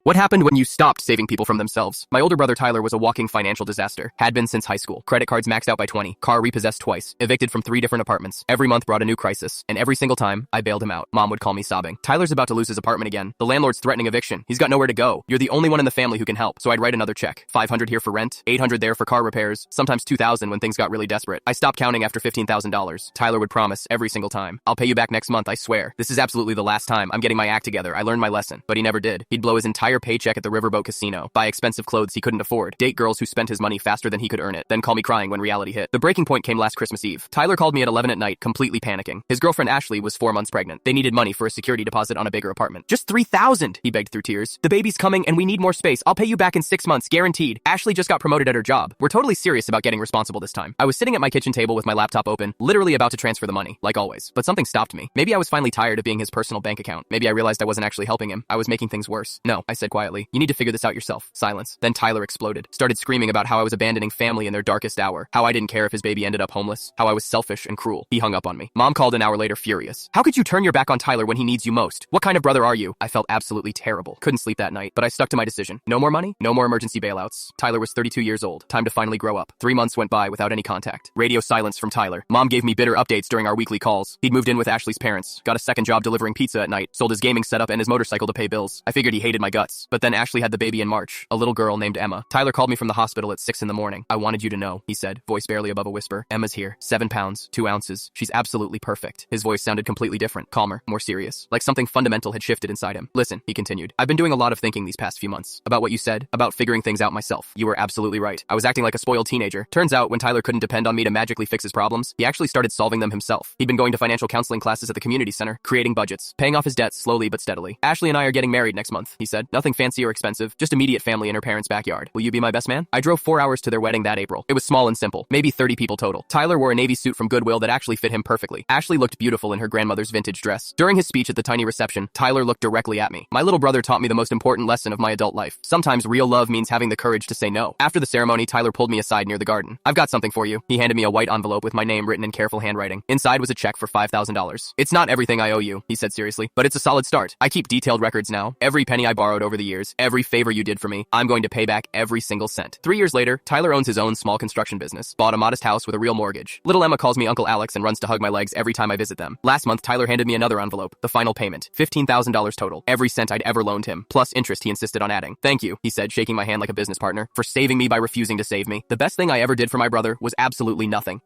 What happened when you stopped saving people from themselves? My older brother Tyler was a walking financial disaster. Had been since high school. Credit cards maxed out by 20. Car repossessed twice. Evicted from 3 different apartments. Every month brought a new crisis. And every single time, I bailed him out. Mom would call me sobbing. Tyler's about to lose his apartment again. The landlord's threatening eviction. He's got nowhere to go. You're the only one in the family who can help. So I'd write another check. 500 here for rent. 800 there for car repairs. Sometimes 2,000 when things got really desperate. I stopped counting after $15,000. Tyler would promise every single time. I'll pay you back next month, I swear. This is absolutely the last time. I'm getting my act together. I learned my lesson. But he never did. He'd blow his entire paycheck at the Riverboat Casino, buy expensive clothes he couldn't afford, date girls who spent his money faster than he could earn it, then call me crying when reality hit. The breaking point came last Christmas Eve. Tyler called me at 11 at night, completely panicking. His girlfriend Ashley was 4 months pregnant. They needed money for a security deposit on a bigger apartment. Just $3,000, he begged through tears. The baby's coming and we need more space. I'll pay you back in 6 months, guaranteed. Ashley just got promoted at her job. We're totally serious about getting responsible this time. I was sitting at my kitchen table with my laptop open, literally about to transfer the money, like always. But something stopped me. Maybe I was finally tired of being his personal bank account. Maybe I realized I wasn't actually helping him. I was making things worse. No, I said quietly. You need to figure this out yourself. Silence. Then Tyler exploded. Started screaming about how I was abandoning family in their darkest hour. How I didn't care if his baby ended up homeless. How I was selfish and cruel. He hung up on me. Mom called an hour later furious. How could you turn your back on Tyler when he needs you most? What kind of brother are you? I felt absolutely terrible. Couldn't sleep that night, but I stuck to my decision. No more money, no more emergency bailouts. Tyler was 32 years old. Time to finally grow up. 3 months went by without any contact. Radio silence from Tyler. Mom gave me bitter updates during our weekly calls. He'd moved in with Ashley's parents. Got a second job delivering pizza at night. Sold his gaming setup and his motorcycle to pay bills. I figured he hated my guts. But then Ashley had the baby in March. A little girl named Emma. Tyler called me from the hospital at 6 in the morning. I wanted you to know, he said, voice barely above a whisper. Emma's here. 7 pounds, 2 ounces. She's absolutely perfect. His voice sounded completely different, calmer, more serious, like something fundamental had shifted inside him. Listen, he continued. I've been doing a lot of thinking these past few months. About what you said, about figuring things out myself. You were absolutely right. I was acting like a spoiled teenager. Turns out, when Tyler couldn't depend on me to magically fix his problems, he actually started solving them himself. He'd been going to financial counseling classes at the community center, creating budgets, paying off his debts slowly but steadily. Ashley and I are getting married next month, he said. Nothing fancy or expensive, just immediate family in her parents' backyard. Will you be my best man? I drove 4 hours to their wedding that April. It was small and simple, maybe 30 people total. Tyler wore a navy suit from Goodwill that actually fit him perfectly. Ashley looked beautiful in her grandmother's vintage dress. During his speech at the tiny reception, Tyler looked directly at me. My little brother taught me the most important lesson of my adult life. Sometimes real love means having the courage to say no. After the ceremony, Tyler pulled me aside near the garden. I've got something for you. He handed me a white envelope with my name written in careful handwriting. Inside was a check for $5,000. It's not everything I owe you, he said seriously, but it's a solid start. I keep detailed records now. Every penny I borrowed over the years, every favor you did for me, I'm going to pay back every single cent. 3 years later, Tyler owns his own small construction business, bought a modest house with a real mortgage. Little Emma calls me Uncle Alex and runs to hug my legs every time I visit them. Last month, Tyler handed me another envelope, the final payment, $15,000 total, every cent I'd ever loaned him, plus interest he insisted on adding. Thank you, he said, shaking my hand like a business partner, for saving me by refusing to save me. The best thing I ever did for my brother was absolutely nothing.